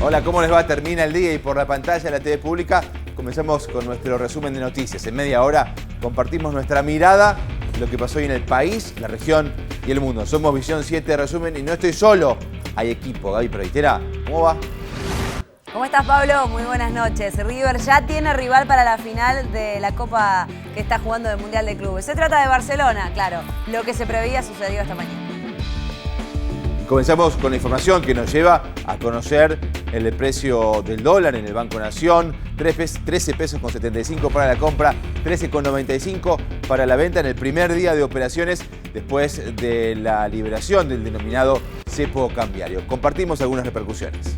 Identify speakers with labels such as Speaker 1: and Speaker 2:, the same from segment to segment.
Speaker 1: Hola, ¿cómo les va? Termina el día y por la pantalla de la TV Pública comenzamos con nuestro resumen de noticias. En media hora compartimos nuestra mirada de lo que pasó hoy en el país, la región y el mundo. Somos Visión 7 Resumen y no estoy solo, hay equipo. Gaby Proitera, ¿cómo va?
Speaker 2: ¿Cómo estás, Pablo? Muy buenas noches. River ya tiene rival para la final de la Copa que está jugando del Mundial de Clubes. Se trata de Barcelona, claro. Lo que se preveía sucedió esta mañana.
Speaker 1: Comenzamos con la información que nos lleva a conocer el precio del dólar en el Banco Nación. 13 pesos con 75 para la compra, 13 con 95 para la venta en el primer día de operaciones después de la liberación del denominado cepo cambiario. Compartimos algunas repercusiones.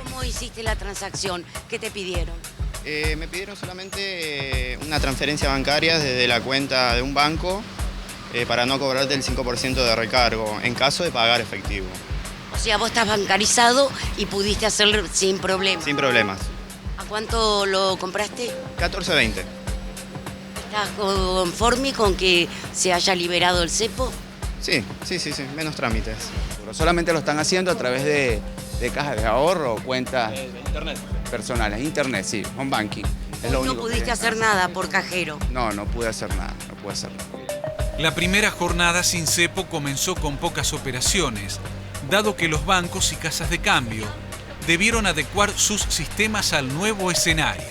Speaker 3: ¿Cómo hiciste la transacción? ¿Qué te pidieron?
Speaker 4: Me pidieron solamente una transferencia bancaria desde la cuenta de un banco para no cobrarte el 5% de recargo en caso de pagar efectivo.
Speaker 3: O sea, vos estás bancarizado y pudiste hacerlo sin problemas.
Speaker 4: Sin problemas.
Speaker 3: ¿A cuánto lo compraste?
Speaker 4: 14.20.
Speaker 3: ¿Estás conforme con que se haya liberado el cepo?
Speaker 4: Sí, menos trámites.
Speaker 5: Solamente lo están haciendo a través de cajas de ahorro o cuentas personales. Internet, sí, home banking. Es lo único
Speaker 3: no pudiste hacer nada por cajero.
Speaker 5: No pude hacer nada,
Speaker 6: La primera jornada sin cepo comenzó con pocas operaciones, dado que los bancos y casas de cambio debieron adecuar sus sistemas al nuevo escenario.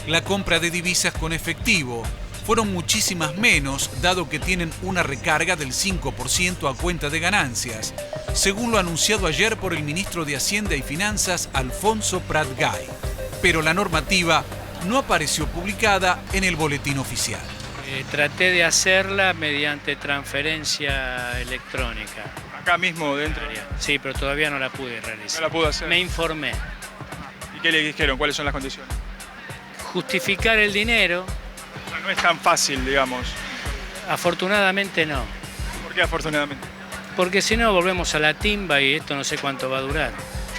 Speaker 6: La compra de divisas con efectivo fueron muchísimas menos, dado que tienen una recarga del 5% a cuenta de ganancias, según lo anunciado ayer por el ministro de Hacienda y Finanzas, Alfonso Prat Gay. Pero la normativa no apareció publicada en el boletín oficial.
Speaker 7: Traté de hacerla mediante transferencia electrónica.
Speaker 8: Acá mismo dentro.
Speaker 7: Sí, pero todavía no la pude realizar.
Speaker 8: No la pudo hacer.
Speaker 7: Me informé.
Speaker 8: ¿Y qué le dijeron? ¿Cuáles son las condiciones?
Speaker 7: Justificar el dinero.
Speaker 8: O sea, no es tan fácil, digamos.
Speaker 7: Afortunadamente no.
Speaker 8: ¿Por qué afortunadamente?
Speaker 7: Porque si no volvemos a la timba y esto no sé cuánto va a durar.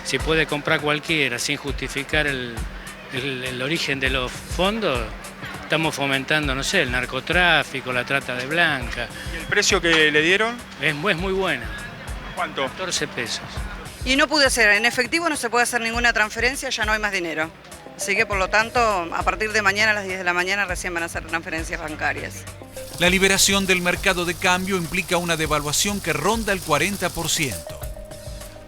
Speaker 7: Si puede comprar cualquiera sin justificar el origen de los fondos, estamos fomentando, no sé, el narcotráfico, la trata de blanca.
Speaker 8: ¿Y el precio que le dieron?
Speaker 7: Es muy buena.
Speaker 8: ¿Cuánto?
Speaker 7: 14 pesos.
Speaker 9: Y no pude hacer, en efectivo no se puede hacer ninguna transferencia, ya no hay más dinero. Así que por lo tanto, a partir de mañana a las 10 de la mañana recién van a hacer transferencias bancarias.
Speaker 6: La liberación del mercado de cambio implica una devaluación que ronda el 40%.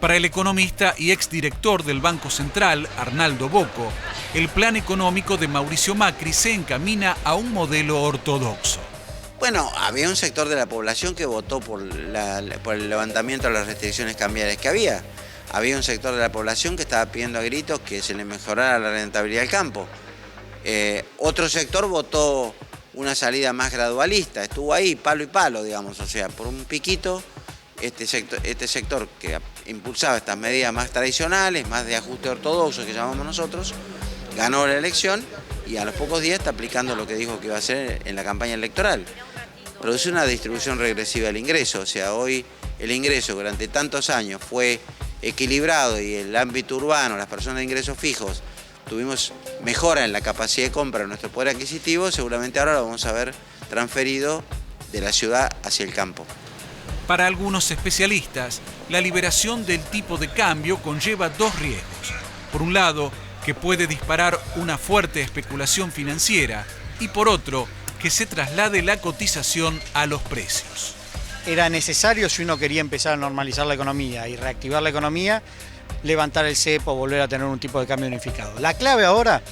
Speaker 6: Para el economista y exdirector del Banco Central, Arnaldo Bocco, el plan económico de Mauricio Macri se encamina a un modelo ortodoxo.
Speaker 10: Bueno, había un sector de la población que votó por el levantamiento de las restricciones cambiarias que había. Había un sector de la población que estaba pidiendo a gritos que se le mejorara la rentabilidad del campo. Otro sector votó una salida más gradualista, estuvo ahí palo y palo, digamos, o sea, por un piquito, este sector que impulsaba estas medidas más tradicionales, más de ajuste ortodoxo que llamamos nosotros, ganó la elección y a los pocos días está aplicando lo que dijo que iba a hacer en la campaña electoral. Produce una distribución regresiva del ingreso, o sea, hoy el ingreso durante tantos años fue equilibrado y el ámbito urbano, las personas de ingresos fijos, tuvimos mejora en la capacidad de compra de nuestro poder adquisitivo, seguramente ahora lo vamos a ver transferido de la ciudad hacia el campo.
Speaker 6: Para algunos especialistas, la liberación del tipo de cambio conlleva dos riesgos. Por un lado, que puede disparar una fuerte especulación financiera y por otro, que se traslade la cotización a los precios.
Speaker 11: Era necesario, si uno quería empezar a normalizar la economía y reactivar la economía, levantar el cepo, volver a tener un tipo de cambio unificado. La clave ahora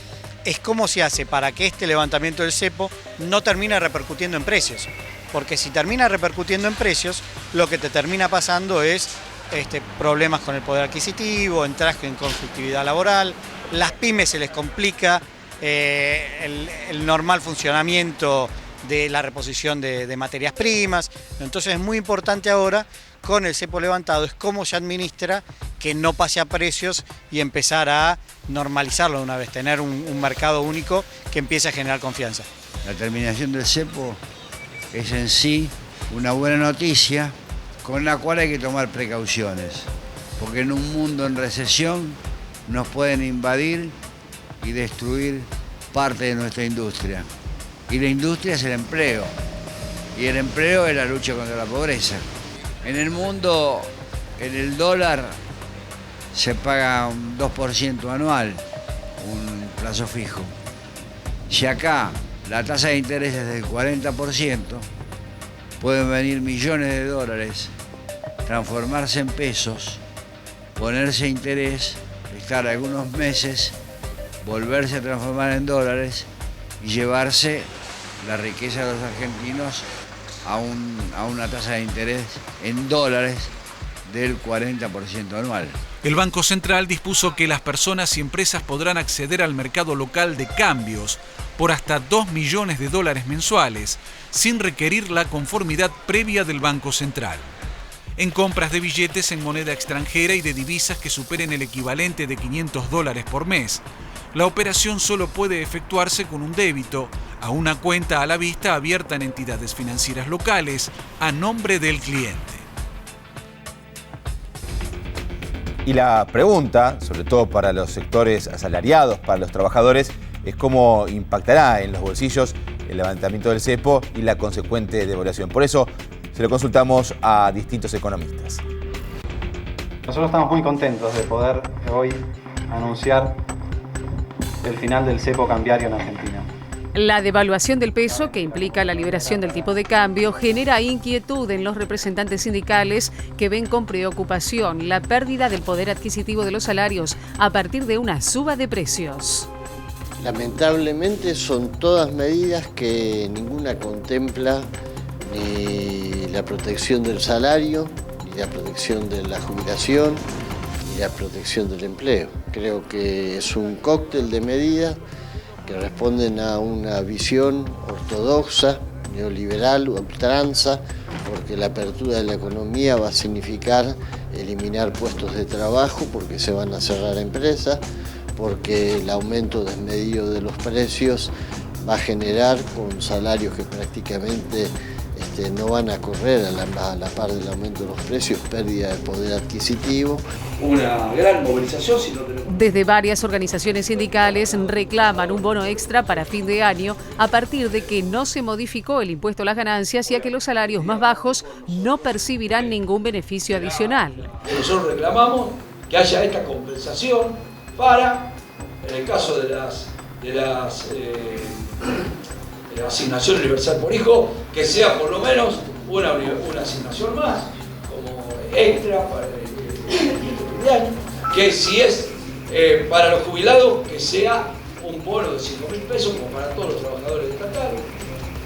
Speaker 11: es cómo se hace para que este levantamiento del cepo no termine repercutiendo en precios. Porque si termina repercutiendo en precios, lo que te termina pasando es problemas con el poder adquisitivo, entras en conflictividad laboral, las pymes se les complica el normal funcionamiento de la reposición de materias primas. Entonces es muy importante ahora, con el cepo levantado, es cómo se administra que no pase a precios y empezar a normalizarlo de una vez, tener un mercado único que empiece a generar confianza.
Speaker 12: La terminación del cepo es en sí una buena noticia con la cual hay que tomar precauciones, porque en un mundo en recesión nos pueden invadir y destruir parte de nuestra industria. Y la industria es el empleo, y el empleo es la lucha contra la pobreza. En el mundo, en el dólar, se paga un 2% anual, un plazo fijo. Si acá la tasa de interés es del 40%, pueden venir millones de dólares, transformarse en pesos, ponerse interés, estar algunos meses, volverse a transformar en dólares y llevarse la riqueza de los argentinos a una tasa de interés en dólares del 40% anual.
Speaker 6: El Banco Central dispuso que las personas y empresas podrán acceder al mercado local de cambios por hasta 2 millones de dólares mensuales, sin requerir la conformidad previa del Banco Central. En compras de billetes en moneda extranjera y de divisas que superen el equivalente de 500 dólares por mes, la operación solo puede efectuarse con un débito a una cuenta a la vista abierta en entidades financieras locales a nombre del cliente.
Speaker 1: Y la pregunta, sobre todo para los sectores asalariados, para los trabajadores, es cómo impactará en los bolsillos el levantamiento del cepo y la consecuente devaluación. Por eso se lo consultamos a distintos economistas.
Speaker 13: Nosotros estamos muy contentos de poder hoy anunciar el final del cepo cambiario en Argentina.
Speaker 14: La devaluación del peso, que implica la liberación del tipo de cambio, genera inquietud en los representantes sindicales que ven con preocupación la pérdida del poder adquisitivo de los salarios a partir de una suba de precios.
Speaker 15: Lamentablemente son todas medidas que ninguna contempla ni la protección del salario, ni la protección de la jubilación, ni la protección del empleo. Creo que es un cóctel de medidas que responden a una visión ortodoxa, neoliberal, ultranza, porque la apertura de la economía va a significar eliminar puestos de trabajo, porque se van a cerrar empresas, porque el aumento desmedido de los precios va a generar con salarios que prácticamente no van a correr a la par del aumento de los precios, pérdida de poder adquisitivo.
Speaker 16: Una gran movilización. Si no tenemos...
Speaker 14: Desde varias organizaciones sindicales reclaman un bono extra para fin de año a partir de que no se modificó el impuesto a las ganancias y a que los salarios más bajos no percibirán ningún beneficio adicional.
Speaker 16: Nosotros reclamamos que haya esta compensación para, en el caso de la asignación universal por hijo, que sea por lo menos una asignación más, como extra para el año, que si es para los jubilados, que sea un bono de 5.000 pesos, como para todos los trabajadores estatales,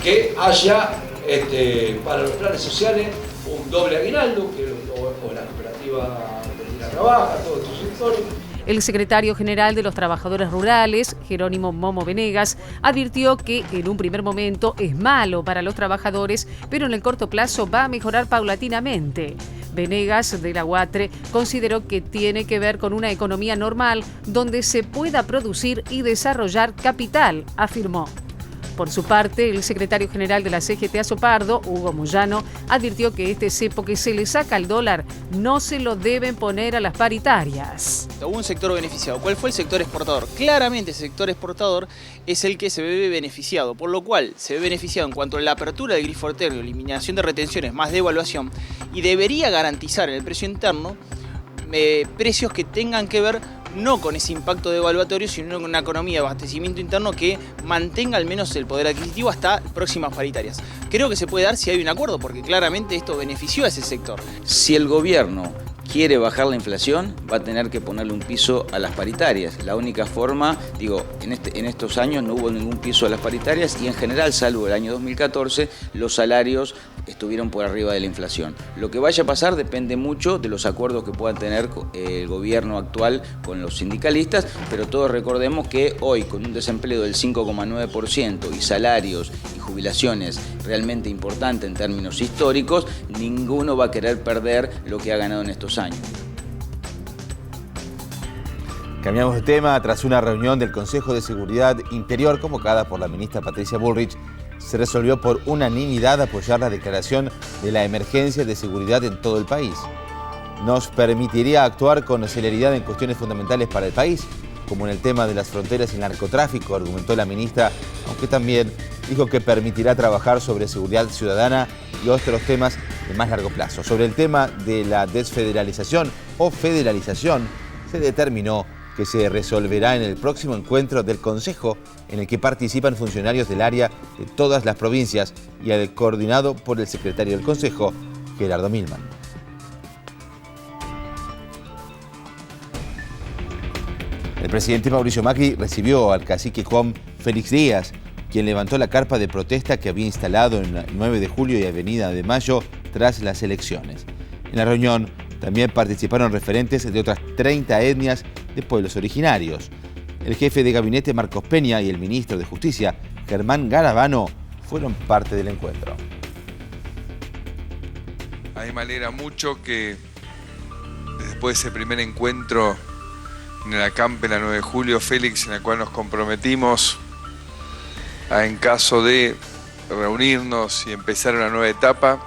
Speaker 16: que haya para los planes sociales un doble aguinaldo, o la cooperativa Argentina Trabaja, todos estos sectores.
Speaker 14: El secretario general de los Trabajadores Rurales, Jerónimo Momo Venegas, advirtió que en un primer momento es malo para los trabajadores, pero en el corto plazo va a mejorar paulatinamente. Venegas, de la UATRE, consideró que tiene que ver con una economía normal donde se pueda producir y desarrollar capital, afirmó. Por su parte, el secretario general de la CGT Asopardo, Hugo Moyano, advirtió que este cepo que se le saca al dólar no se lo deben poner a las paritarias.
Speaker 17: Hubo un sector beneficiado. ¿Cuál fue el sector exportador? Claramente el sector exportador es el que se ve beneficiado, por lo cual se ve beneficiado en cuanto a la apertura del grifo arterio, eliminación de retenciones, más devaluación, y debería garantizar en el precio interno precios que tengan que ver no con ese impacto devaluatorio, sino con una economía de abastecimiento interno que mantenga al menos el poder adquisitivo hasta próximas paritarias. Creo que se puede dar si hay un acuerdo, porque claramente esto benefició a ese sector.
Speaker 18: Si el gobierno quiere bajar la inflación, va a tener que ponerle un piso a las paritarias. La única forma, en estos años no hubo ningún piso a las paritarias y en general, salvo el año 2014, los salarios estuvieron por arriba de la inflación. Lo que vaya a pasar depende mucho de los acuerdos que pueda tener el gobierno actual con los sindicalistas, pero todos recordemos que hoy, con un desempleo del 5,9% y salarios y jubilaciones realmente importantes en términos históricos, ninguno va a querer perder lo que ha ganado en estos años.
Speaker 1: Cambiamos de tema. Tras una reunión del Consejo de Seguridad Interior convocada por la ministra Patricia Bullrich, se resolvió por unanimidad apoyar la declaración de la emergencia de seguridad en todo el país. Nos permitiría actuar con celeridad en cuestiones fundamentales para el país, como en el tema de las fronteras y el narcotráfico, argumentó la ministra, aunque también dijo que permitirá trabajar sobre seguridad ciudadana y otros temas de más largo plazo. Sobre el tema de la desfederalización o federalización, se determinó que se resolverá en el próximo encuentro del Consejo, en el que participan funcionarios del área de todas las provincias y coordinado por el secretario del Consejo, Gerardo Milman. El presidente Mauricio Macri recibió al cacique Juan Félix Díaz, quien levantó la carpa de protesta que había instalado en 9 de julio y Avenida de Mayo tras las elecciones. En la reunión también participaron referentes de otras 30 etnias de pueblos originarios. El jefe de gabinete Marcos Peña y el ministro de Justicia, Germán Garabano, fueron parte del encuentro.
Speaker 19: A mí me alegra mucho que después de ese primer encuentro en el acampe la 9 de julio, Félix, en el cual nos comprometimos a, en caso de reunirnos y empezar una nueva etapa,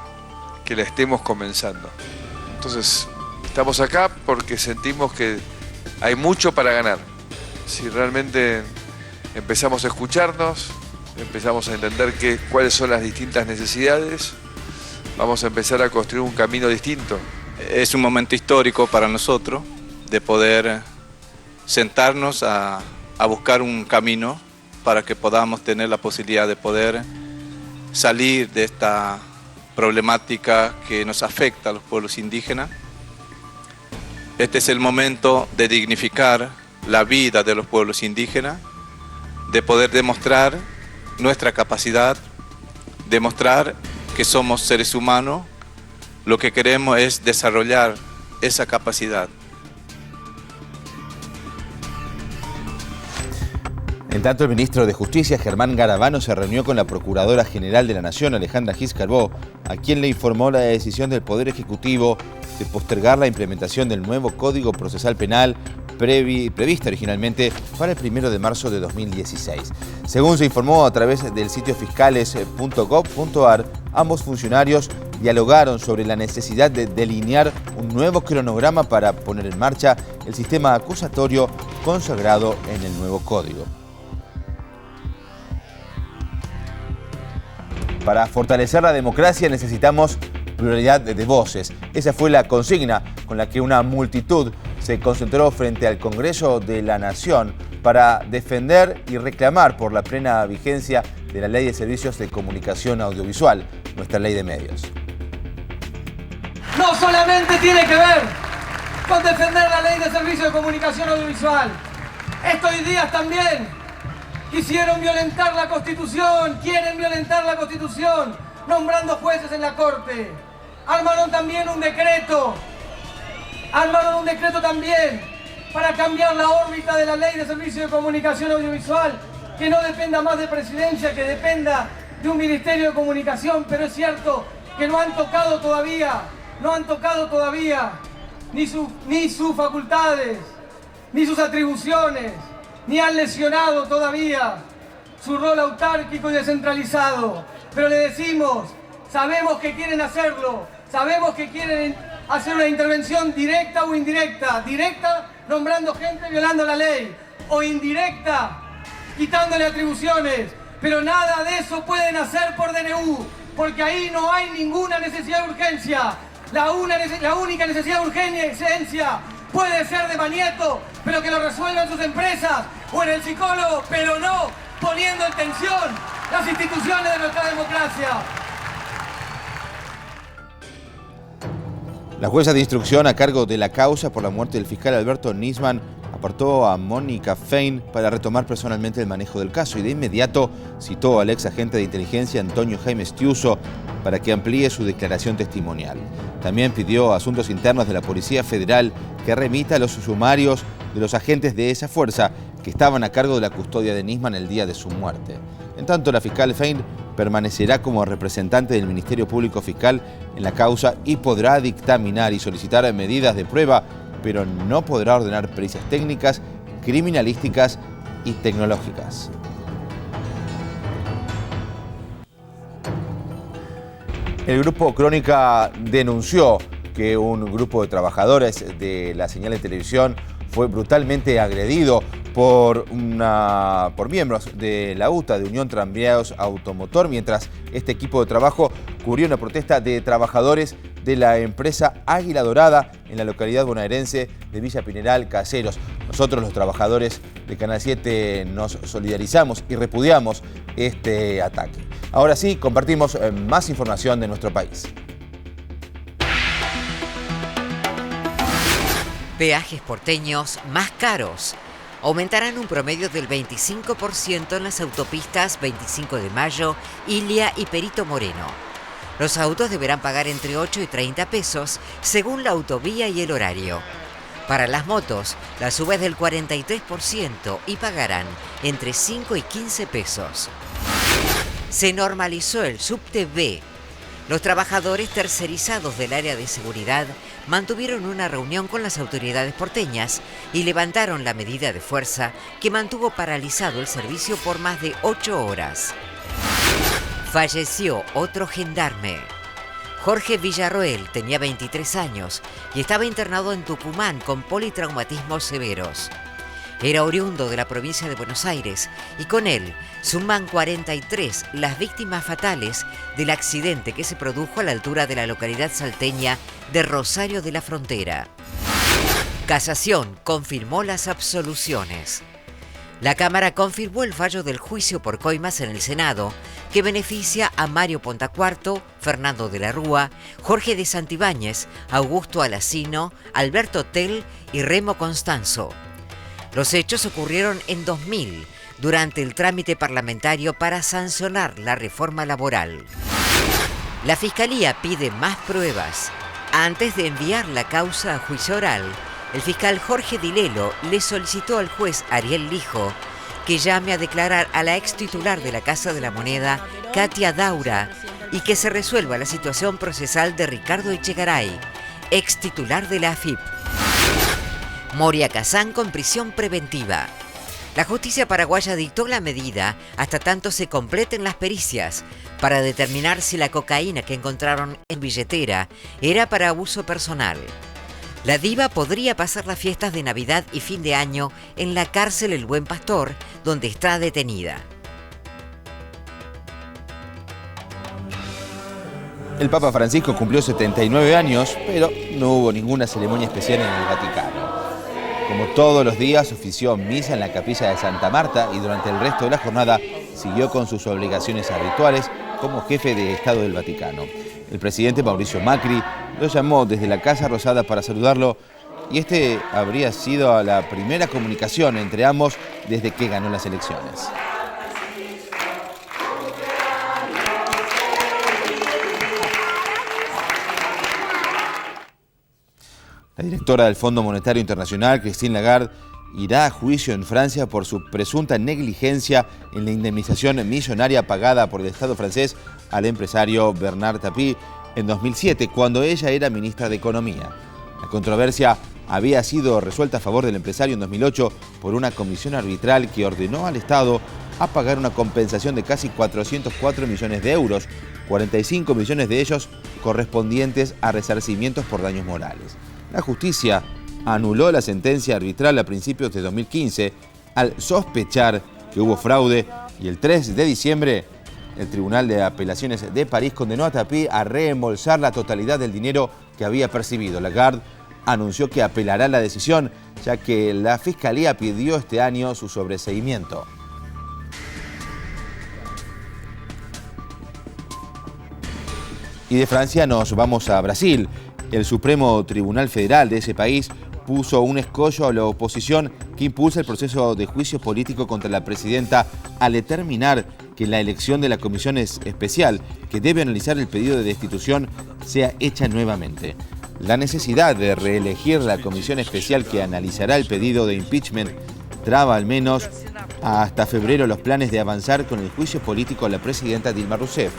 Speaker 19: que la estemos comenzando. Entonces, estamos acá porque sentimos que hay mucho para ganar. Si realmente empezamos a escucharnos, empezamos a entender cuáles son las distintas necesidades, vamos a empezar a construir un camino distinto.
Speaker 20: Es un momento histórico para nosotros de poder sentarnos a buscar un camino para que podamos tener la posibilidad de poder salir de esta problemática que nos afecta a los pueblos indígenas. Este es el momento de dignificar la vida de los pueblos indígenas, de poder demostrar nuestra capacidad, demostrar que somos seres humanos. Lo que queremos es desarrollar esa capacidad.
Speaker 1: En tanto, el ministro de Justicia, Germán Garabano, se reunió con la Procuradora General de la Nación, Alejandra Gis Carbó, a quien le informó la decisión del Poder Ejecutivo de postergar la implementación del nuevo Código Procesal Penal prevista originalmente para el 1 de marzo de 2016. Según se informó a través del sitio fiscales.gov.ar, ambos funcionarios dialogaron sobre la necesidad de delinear un nuevo cronograma para poner en marcha el sistema acusatorio consagrado en el nuevo código. Para fortalecer la democracia necesitamos pluralidad de voces. Esa fue la consigna con la que una multitud se concentró frente al Congreso de la Nación para defender y reclamar por la plena vigencia de la Ley de Servicios de Comunicación Audiovisual, nuestra ley de medios.
Speaker 21: No solamente tiene que ver con defender la Ley de Servicios de Comunicación Audiovisual. Estos días también quisieron violentar la Constitución, quieren violentar la Constitución, nombrando jueces en la Corte. Armaron también un decreto. También para cambiar la órbita de la Ley de Servicios de Comunicación Audiovisual, que no dependa más de Presidencia, que dependa de un Ministerio de Comunicación, pero es cierto que no han tocado todavía ni sus facultades, ni sus atribuciones, ni han lesionado todavía su rol autárquico y descentralizado. Pero le decimos, sabemos que quieren hacerlo, sabemos que quieren hacer una intervención directa o indirecta. Directa, nombrando gente violando la ley, o indirecta, quitándole atribuciones. Pero nada de eso pueden hacer por DNU, porque ahí no hay ninguna necesidad de urgencia. La única necesidad de urgencia puede ser de Manieto, pero que lo resuelvan sus empresas o en el psicólogo, pero no poniendo en tensión las instituciones de nuestra democracia.
Speaker 1: La jueza de instrucción a cargo de la causa por la muerte del fiscal Alberto Nisman apartó a Mónica Fein para retomar personalmente el manejo del caso y de inmediato citó al ex agente de inteligencia Antonio Jaime Stiuso para que amplíe su declaración testimonial. También pidió a Asuntos Internos de la Policía Federal que remita los sumarios de los agentes de esa fuerza que estaban a cargo de la custodia de Nisman el día de su muerte. En tanto, la fiscal Fein permanecerá como representante del Ministerio Público Fiscal en la causa y podrá dictaminar y solicitar medidas de prueba, pero no podrá ordenar pericias técnicas, criminalísticas y tecnológicas. El Grupo Crónica denunció que un grupo de trabajadores de la señal de televisión fue brutalmente agredido por miembros de la UTA, de Unión Tranviarios Automotor, mientras este equipo de trabajo cubrió una protesta de trabajadores de la empresa Águila Dorada en la localidad bonaerense de Villa Pineral, Caseros. Nosotros, los trabajadores de Canal 7, nos solidarizamos y repudiamos este ataque. Ahora sí, compartimos más información de nuestro país.
Speaker 2: Peajes porteños más caros. Aumentarán un promedio del 25% en las autopistas 25 de Mayo, Ilia y Perito Moreno. Los autos deberán pagar entre 8 y 30 pesos según la autovía y el horario. Para las motos, la suba es del 43% y pagarán entre 5 y 15 pesos. Se normalizó el subte B. Los trabajadores tercerizados del área de seguridad mantuvieron una reunión con las autoridades porteñas y levantaron la medida de fuerza que mantuvo paralizado el servicio por más de 8 horas. Falleció otro gendarme. Jorge Villarroel tenía 23 años y estaba internado en Tucumán con politraumatismos severos. Era oriundo de la provincia de Buenos Aires y con él suman 43 las víctimas fatales del accidente que se produjo a la altura de la localidad salteña de Rosario de la Frontera. Casación confirmó las absoluciones. La Cámara confirmó el fallo del juicio por coimas en el Senado, que beneficia a Mario Pontacuarto, Fernando de la Rúa, Jorge de Santibáñez, Augusto Alacino, Alberto Tell y Remo Constanzo. Los hechos ocurrieron en 2000, durante el trámite parlamentario para sancionar la reforma laboral. La Fiscalía pide más pruebas. Antes de enviar la causa a juicio oral, el fiscal Jorge Dilelo le solicitó al juez Ariel Lijo que llame a declarar a la ex titular de la Casa de la Moneda, Katia Daura, y que se resuelva la situación procesal de Ricardo Echegaray, ex titular de la AFIP. Moria Kazán con prisión preventiva. La justicia paraguaya dictó la medida hasta tanto se completen las pericias para determinar si la cocaína que encontraron en billetera era para abuso personal. La diva podría pasar las fiestas de Navidad y fin de año en la cárcel El Buen Pastor, donde está detenida.
Speaker 1: El Papa Francisco cumplió 79 años, pero no hubo ninguna ceremonia especial en el Vaticano. Como todos los días, ofició misa en la capilla de Santa Marta y durante el resto de la jornada siguió con sus obligaciones habituales como jefe de Estado del Vaticano. El presidente Mauricio Macri lo llamó desde la Casa Rosada para saludarlo y este habría sido la primera comunicación entre ambos desde que ganó las elecciones. La directora del Fondo Monetario Internacional, Christine Lagarde, irá a juicio en Francia por su presunta negligencia en la indemnización millonaria pagada por el Estado francés al empresario Bernard Tapie en 2007, cuando ella era ministra de Economía. La controversia había sido resuelta a favor del empresario en 2008 por una comisión arbitral que ordenó al Estado a pagar una compensación de casi 404 millones de euros, 45 millones de ellos correspondientes a resarcimientos por daños morales. La justicia anuló la sentencia arbitral a principios de 2015 al sospechar que hubo fraude y el 3 de diciembre el Tribunal de Apelaciones de París condenó a Tapie a reembolsar la totalidad del dinero que había percibido. Lagarde anunció que apelará la decisión, ya que la Fiscalía pidió este año su sobreseimiento. Y de Francia nos vamos a Brasil. El Supremo Tribunal Federal de ese país puso un escollo a la oposición que impulsa el proceso de juicio político contra la presidenta al determinar que la elección de la comisión especial que debe analizar el pedido de destitución sea hecha nuevamente. La necesidad de reelegir la comisión especial que analizará el pedido de impeachment traba al menos hasta febrero los planes de avanzar con el juicio político a la presidenta Dilma Rousseff.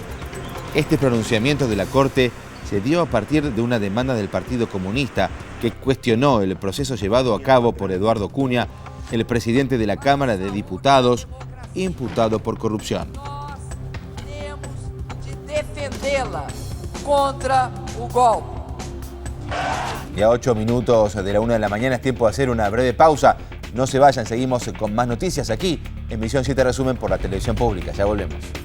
Speaker 1: Este pronunciamiento de la Corte se dio a partir de una demanda del Partido Comunista que cuestionó el proceso llevado a cabo por Eduardo Cunha, el presidente de la Cámara de Diputados, imputado por corrupción.
Speaker 22: Defendê-la contra o golpe.
Speaker 1: Y a 8 minutos de la 1 de la mañana es tiempo de hacer una breve pausa. No se vayan, seguimos con más noticias aquí en Misión 7 Resumen por la televisión pública. Ya volvemos.